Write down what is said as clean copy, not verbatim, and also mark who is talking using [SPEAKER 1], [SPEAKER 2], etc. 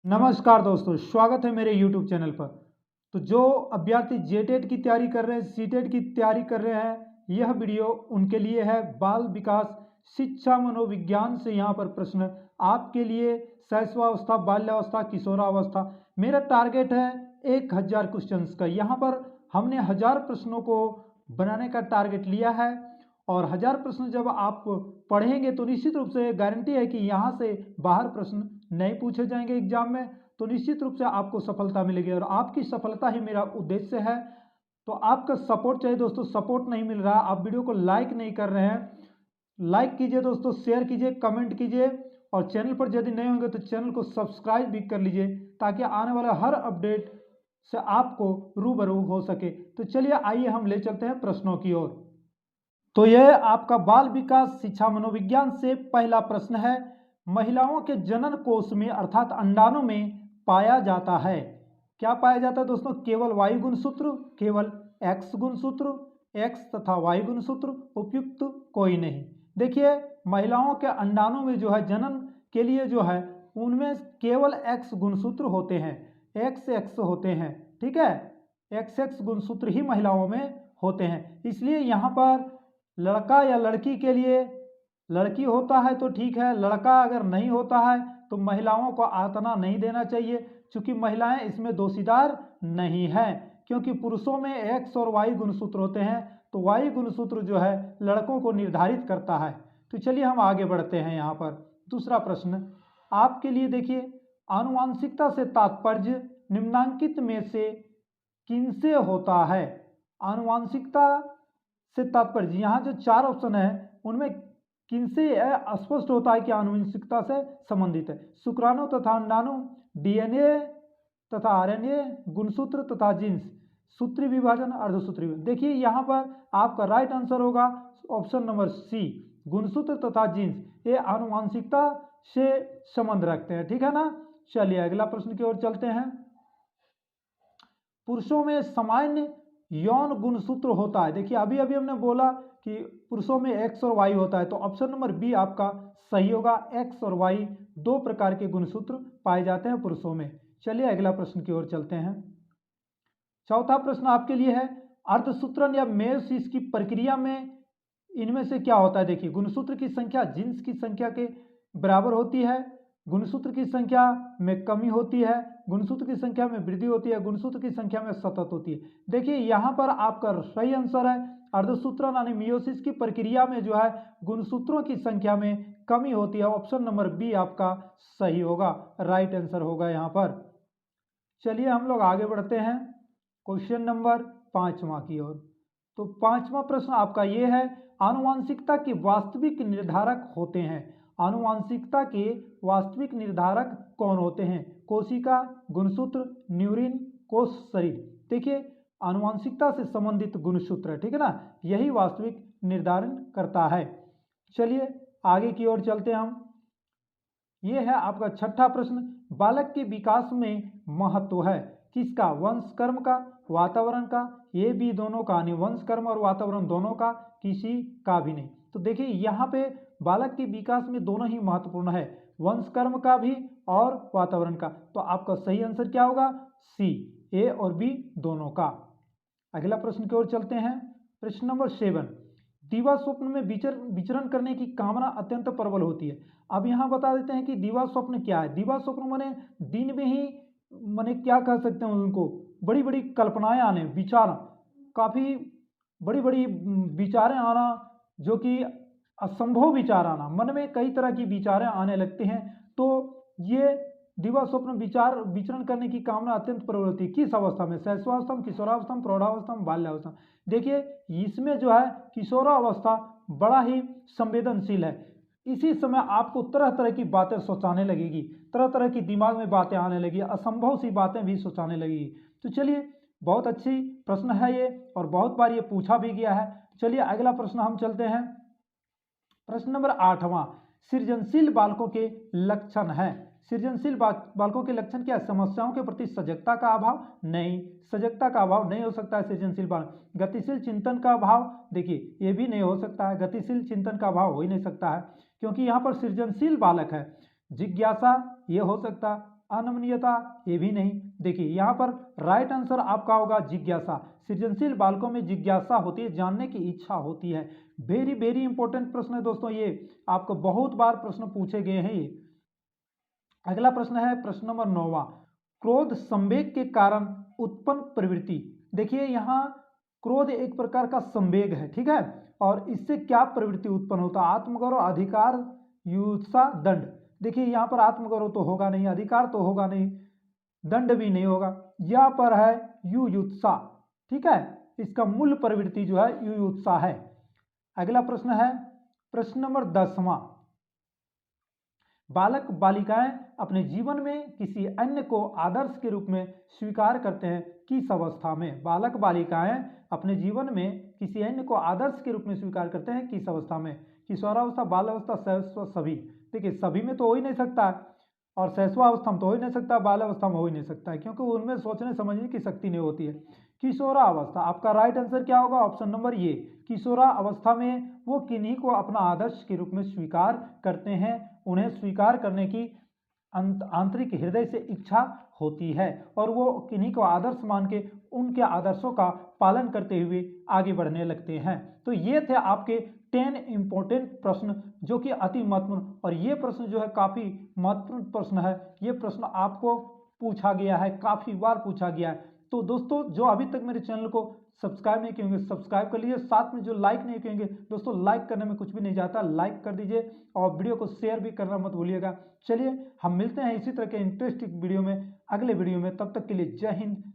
[SPEAKER 1] नमस्कार दोस्तों, स्वागत है मेरे YouTube चैनल पर। तो जो अभ्यर्थी जेटेट की तैयारी कर रहे हैं, सीटेट की तैयारी कर रहे हैं, यह वीडियो उनके लिए है। बाल विकास शिक्षा मनोविज्ञान से यहाँ पर प्रश्न आपके लिए शैशवावस्था, बाल्यावस्था, किशोरावस्था। मेरा टारगेट है 1000 क्वेश्चंस का। यहाँ पर हमने 1000 प्रश्नों को बनाने का टारगेट लिया है और 1000 प्रश्न जब आप पढ़ेंगे तो निश्चित रूप से गारंटी है कि यहाँ से बाहर प्रश्न नहीं पूछे जाएंगे एग्जाम में, तो निश्चित रूप से आपको सफलता मिलेगी और आपकी सफलता ही मेरा उद्देश्य है। तो आपका सपोर्ट चाहिए दोस्तों, सपोर्ट नहीं मिल रहा, आप वीडियो को लाइक नहीं कर रहे हैं। लाइक कीजिए दोस्तों, शेयर कीजिए, कमेंट कीजिए और चैनल पर यदि नए होंगे तो चैनल को सब्सक्राइब भी कर लीजिए ताकि आने वाला हर अपडेट से आपको रूबरू हो सके। तो चलिए आइए हम ले चलते हैं प्रश्नों की ओर। तो यह आपका बाल विकास शिक्षा मनोविज्ञान से पहला प्रश्न है। महिलाओं के जनन कोष में अर्थात अंडाणु में पाया जाता है, क्या पाया जाता है दोस्तों? केवल वायु गुणसूत्र, केवल एक्स गुणसूत्र, एक्स तथा वायु गुणसूत्र, उपयुक्त कोई नहीं। देखिए, महिलाओं के अंडाणु में जो है जनन के लिए जो है उनमें केवल एक्स गुणसूत्र होते हैं, एक्स एक्स होते हैं, ठीक है। एक्स एक्स गुणसूत्र ही महिलाओं में होते हैं। इसलिए यहाँ पर लड़का या लड़की के लिए लड़की होता है तो ठीक है, लड़का अगर नहीं होता है तो महिलाओं को आतना नहीं देना चाहिए, क्योंकि महिलाएं इसमें दोषीदार नहीं है। क्योंकि पुरुषों में एक्स और वाई गुणसूत्र होते हैं, तो वाई गुणसूत्र जो है लड़कों को निर्धारित करता है। तो चलिए हम आगे बढ़ते हैं। यहाँ पर दूसरा प्रश्न आपके लिए देखिए, आनुवांशिकता से तात्पर्य निम्नांकित में से किनसे होता है? आनुवांशिकता से तात्पर्य, यहाँ जो 4 ऑप्शन है उनमें किनसे स्पष्ट होता है कि आनुवंशिकता से संबंधित है? शुक्राणु तथा अंडाणु, डीएनए तथा आरएनए, गुणसूत्र तथा जीन्स, सूत्री विभाजन, अर्धसूत्री विभाजन। देखिए यहाँ पर आपका राइट आंसर होगा ऑप्शन नंबर सी, गुणसूत्र तथा जीन्स। ये आनुवंशिकता से संबंध रखते हैं, ठीक है ना। चलिए अगला प्रश्न की ओर चलते हैं। पुरुषों में सामान्य यौन गुणसूत्र होता है। देखिए अभी अभी हमने बोला कि पुरुषों में एक्स और वाई होता है, तो ऑप्शन नंबर बी आपका सही होगा। एक्स और वाई 2 प्रकार के गुणसूत्र पाए जाते हैं पुरुषों में। चलिए अगला प्रश्न की ओर चलते हैं। चौथा प्रश्न आपके लिए है, अर्धसूत्रण या मेयोसिस की प्रक्रिया में इनमें से क्या होता है? देखिए, गुणसूत्र की संख्या जीन्स की संख्या के बराबर होती है, गुणसूत्र की संख्या में कमी होती है, गुणसूत्र की संख्या में वृद्धि होती है, गुणसूत्र की संख्या में सतत होती है। देखिए यहाँ पर आपका सही आंसर है अर्धसूत्रण यानी मियोसिस की प्रक्रिया में जो है गुणसूत्रों की संख्या में कमी होती है। ऑप्शन नंबर बी आपका सही होगा, राइट आंसर होगा यहाँ पर। चलिए हम लोग आगे बढ़ते हैं क्वेश्चन नंबर 5वां की ओर। तो 5वां प्रश्न आपका ये है, आनुवांशिकता के वास्तविक निर्धारक होते हैं। आनुवांशिकता के वास्तविक निर्धारक कौन होते हैं? कोशिका, गुणसूत्र, न्यूरिन, कोश शरीर। देखिए आनुवांशिकता से संबंधित गुणसूत्र है, ठीक है ना, यही वास्तविक निर्धारण करता है। चलिए आगे की ओर चलते हैं हम। ये है आपका छठा प्रश्न, बालक के विकास में महत्व है किसका? वंश कर्म का, वातावरण का, ये भी दोनों का नहीं, वंश कर्म और वातावरण दोनों का, किसी का भी नहीं। तो देखिए यहाँ पे बालक के विकास में दोनों ही महत्वपूर्ण है, वंश कर्म का भी और वातावरण का। तो आपका सही आंसर क्या होगा? सी, ए और बी दोनों का। अगला प्रश्न की ओर चलते हैं। प्रश्न नंबर 7, दिवा स्वप्न में विचरण करने की कामना अत्यंत प्रबल होती है। अब यहाँ बता देते हैं कि दिवा स्वप्न क्या है। दिवा स्वप्न माने दिन में ही, माने क्या कह सकते हैं उनको, बड़ी बड़ी कल्पनाएं आने, विचार, काफी बड़ी बड़ी विचारें आना, जो कि असंभव विचार आना, मन में कई तरह की विचारें आने लगती हैं। तो ये दिवा स्वप्न विचार विचरण करने की कामना अत्यंत प्रबल होती है। किस अवस्था में? शैशवावस्था में, किशोरावस्था में, प्रौढ़ावस्था में, बाल्यावस्था में। देखिए इसमें जो है किशोरावस्था बड़ा ही संवेदनशील है। इसी समय आपको तरह तरह की बातें सोचाने लगेगी, तरह तरह की दिमाग में बातें आने लगी, असंभव सी बातें भी सोचाने लगेगी। तो चलिए बहुत अच्छी प्रश्न है ये और बहुत बार ये पूछा भी गया है। चलिए अगला प्रश्न हम चलते हैं। प्रश्न नंबर 8वां, सृजनशील बालकों के लक्षण है। सृजनशील बालकों के लक्षण क्या है? समस्याओं के प्रति सजगता का अभाव, नहीं, सजगता का अभाव नहीं हो सकता है सृजनशील बालक। गतिशील चिंतन का अभाव, देखिए ये भी नहीं हो सकता है, गतिशील चिंतन का अभाव हो ही नहीं सकता है, क्योंकि यहाँ पर सृजनशील बालक है। जिज्ञासा ये हो सकता, अनमनीयता, ये भी नहीं। देखिए यहाँ पर राइट आंसर आपका होगा जिज्ञासा। सृजनशील बालकों में जिज्ञासा होती है, जानने की इच्छा होती है। वेरी वेरी इंपॉर्टेंट प्रश्न है दोस्तों, ये आपको बहुत बार प्रश्न पूछे गए हैं ये। अगला प्रश्न है प्रश्न नंबर 9वां, क्रोध संवेग के कारण उत्पन्न प्रवृत्ति। देखिए यहाँ क्रोध एक प्रकार का संवेग है, ठीक है, और इससे क्या प्रवृत्ति उत्पन्न होता है? आत्मगौरव, अधिकार, युत्सा, दंड। देखिए यहाँ पर आत्मगौरव तो होगा नहीं, अधिकार तो होगा नहीं, दंड भी नहीं होगा, यहाँ पर है युयुत्सा, ठीक है। इसका मूल प्रवृत्ति जो है युयुत्सा है। अगला प्रश्न है प्रश्न नंबर 10वां, बालक बालिकाएं अपने जीवन में किसी अन्य को आदर्श के रूप में स्वीकार करते हैं किस अवस्था में? बालक बालिकाएं अपने जीवन में किसी अन्य को आदर्श के रूप में स्वीकार करते हैं किस अवस्था में? किशोरावस्था, बाल अवस्था, शैशव, सभी। देखिए सभी में तो हो ही नहीं सकता है, और शैशवावस्था में तो हो ही नहीं सकता, बाल अवस्था में हो ही नहीं सकता है, क्योंकि उनमें सोचने समझने की शक्ति नहीं होती है। किशोरावस्था, आपका राइट आंसर क्या होगा? ऑप्शन नंबर ये। किशोरावस्था में वो किन्हीं को अपना आदर्श के रूप में स्वीकार करते हैं, उन्हें स्वीकार करने की आंतरिक हृदय से इच्छा होती है, और वो किन्हीं को आदर्श मान के उनके आदर्शों का पालन करते हुए आगे बढ़ने लगते हैं। तो ये थे आपके 10 इंपॉर्टेंट प्रश्न जो कि अति महत्वपूर्ण, और ये प्रश्न जो है काफी महत्वपूर्ण प्रश्न है। ये प्रश्न आपको पूछा गया है, काफी बार पूछा गया है। तो दोस्तों जो अभी तक मेरे चैनल को सब्सक्राइब नहीं किए होंगे सब्सक्राइब कर लीजिए, साथ में जो लाइक नहीं किए होंगे दोस्तों, लाइक करने में कुछ भी नहीं जाता, लाइक कर दीजिए, और वीडियो को शेयर भी करना मत भूलिएगा। चलिए हम मिलते हैं इसी तरह के इंटरेस्टिंग वीडियो में अगले वीडियो में, तब तक के लिए जय हिंद